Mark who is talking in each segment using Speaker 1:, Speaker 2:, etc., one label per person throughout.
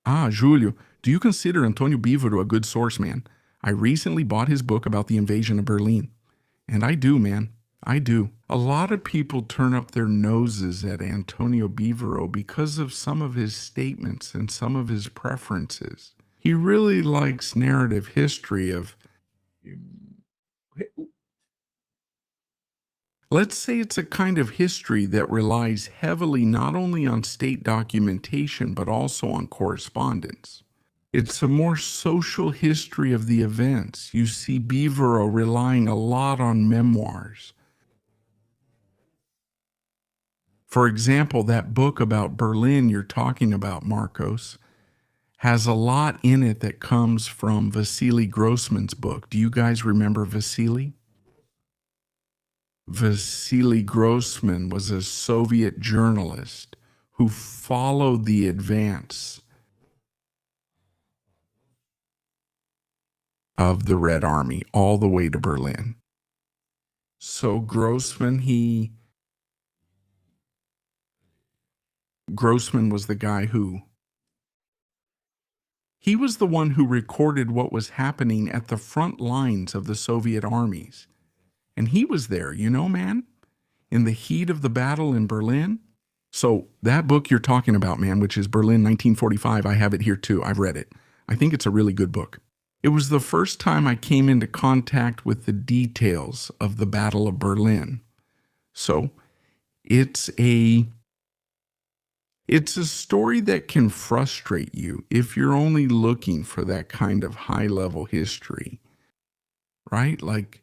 Speaker 1: Ah, Julio, do you consider Antonio Beevor a good source, man? I recently bought his book about the invasion of Berlin. And I do, man. I do. A lot of people turn up their noses at Antonio Beevor because of some of his statements and some of his preferences. He really likes narrative history of, let's say it's a kind of history that relies heavily not only on state documentation, but also on correspondence. It's a more social history of the events. You see Beevor relying a lot on memoirs. For example, that book about Berlin you're talking about, Marcos, has a lot in it that comes from Vassili Grossman's book. Do you guys remember Vassili? Vassili Grossman was a Soviet journalist who followed the advance of the Red Army all the way to Berlin. So Grossman was the guy he was the one who recorded what was happening at the front lines of the Soviet armies. And he was there, you know, man, in the heat of the battle in Berlin. So that book you're talking about, man, which is Berlin 1945, I have it here too. I've read it. I think it's a really good book. It was the first time I came into contact with the details of the Battle of Berlin. So it's a story that can frustrate you if you're only looking for that kind of high-level history, right? Like,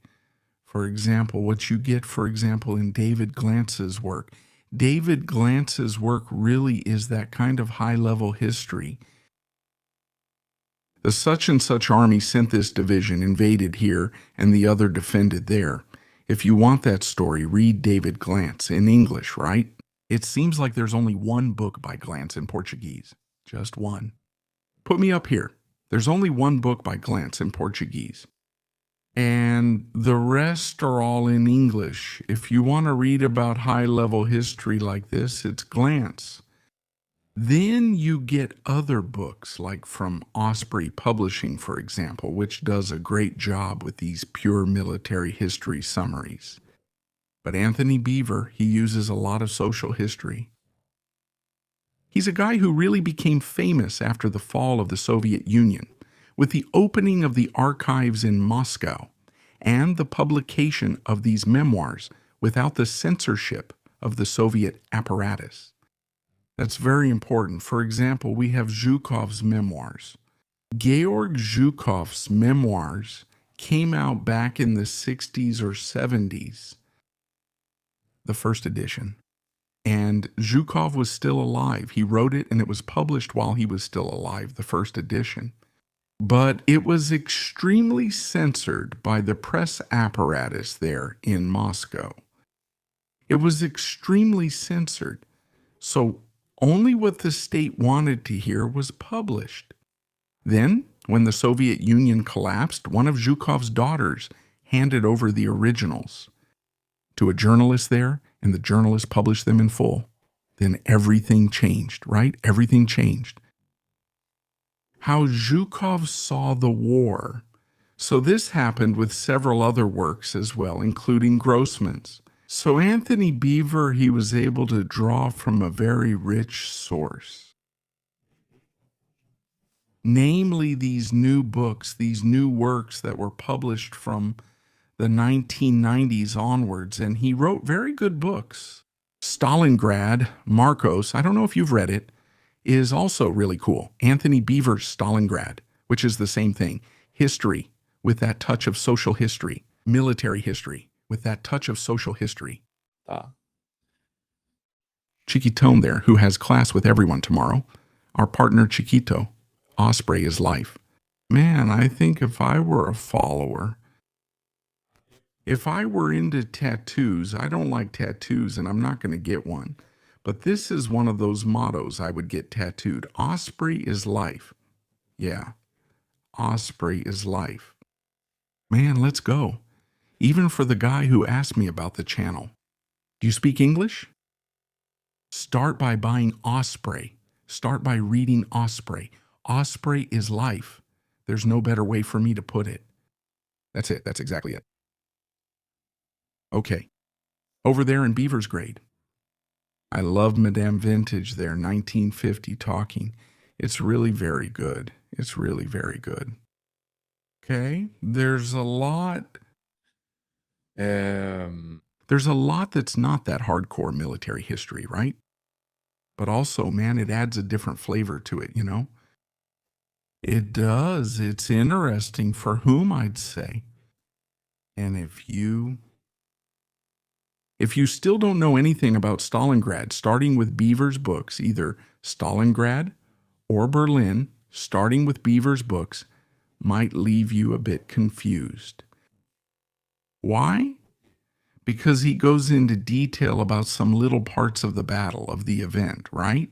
Speaker 1: for example, what you get, for example, in David Glantz's work. David Glantz's work really is that kind of high-level history. The such and such army sent this division, invaded here, and the other defended there. If you want that story, read David Glantz in English, right? It seems like there's only one book by Glantz in Portuguese. Just one. Put me up here. There's only one book by Glantz in Portuguese. And the rest are all in English. If you want to read about high-level history like this, it's Glantz. Then you get other books, like from Osprey Publishing, for example, which does a great job with these pure military history summaries. But Antony Beevor, he uses a lot of social history. He's a guy who really became famous after the fall of the Soviet Union, with the opening of the archives in Moscow and the publication of these memoirs without the censorship of the Soviet apparatus. That's very important. For example, we have Zhukov's memoirs. Georg Zhukov's memoirs came out back in the 60s or 70s, the first edition. And Zhukov was still alive. He wrote it and it was published while he was still alive, the first edition. But it was extremely censored by the press apparatus there in Moscow. It was extremely censored. So only what the state wanted to hear was published. Then, when the Soviet Union collapsed, one of Zhukov's daughters handed over the originals to a journalist there, and the journalist published them in full. Then everything changed, right? Everything changed. How Zhukov saw the war. So this happened with several other works as well, including Grossman's. So Antony Beevor, he was able to draw from a very rich source. Namely, these new books, these new works that were published from the 1990s onwards, and he wrote very good books. Stalingrad, Marcos, I don't know if you've read it, is also really cool. Antony Beevor's Stalingrad, which is the same thing. History with that touch of social history, military history with that touch of social history. Chiquitone there, who has class with everyone tomorrow. Our partner Chiquito, Osprey is life. Man, I think if I were a follower, if I were into tattoos, I don't like tattoos and I'm not going to get one. But this is one of those mottos I would get tattooed. Osprey is life. Yeah, Osprey is life. Man, let's go. Even for the guy who asked me about the channel. Do you speak English? Start by buying Osprey. Start by reading Osprey. Osprey is life. There's no better way for me to put it. That's it. That's exactly it. Okay. Over there in Beevor's grade. I love Madame Vintage there, 1950 talking. It's really very good. It's really very good. Okay. There's a lot that's not that hardcore military history, right? But also, man, it adds a different flavor to it, you know? It does. It's interesting for whom, I'd say. And if you still don't know anything about Stalingrad, starting with Beevor's books, either Stalingrad or Berlin, starting with Beevor's books, might leave you a bit confused. Why? Because he goes into detail about some little parts of the battle, of the event, right?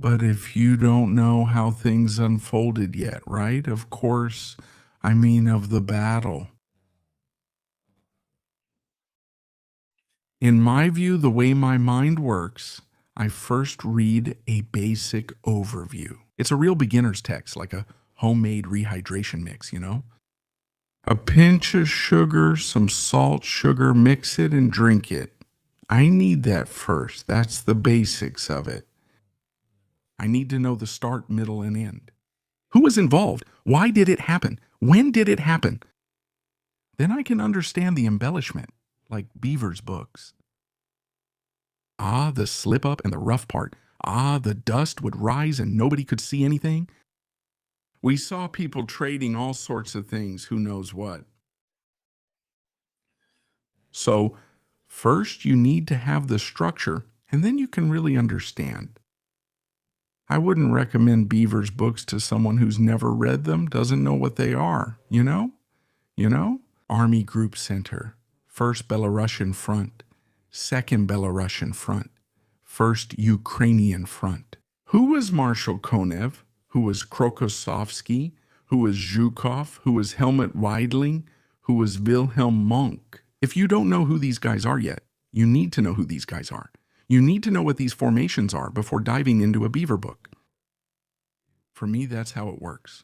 Speaker 1: But if you don't know how things unfolded yet, right? Of course, I mean of the battle. In my view, the way my mind works, I first read a basic overview. It's a real beginner's text, like a homemade rehydration mix, you know? A pinch of sugar, some salt, sugar, mix it and drink it. I need that first. That's the basics of it. I need to know the start, middle, and end. Who was involved? Why did it happen? When did it happen? Then I can understand the embellishment, like Beevor's books. Ah, the slip up and the rough part. Ah, the dust would rise and nobody could see anything. We saw people trading all sorts of things, who knows what. So, first you need to have the structure, and then you can really understand. I wouldn't recommend Beevor's books to someone who's never read them, doesn't know what they are, you know? You know? Army Group Center, 1st Belarusian Front, 2nd Belarusian Front, 1st Ukrainian Front. Who was Marshal Konev? Who was Krokosovsky? Who was Zhukov? Who was Helmut Weidling? Who was Wilhelm Monk? If you don't know who these guys are yet, you need to know who these guys are. You need to know what these formations are before diving into a Beevor book. For me, that's how it works.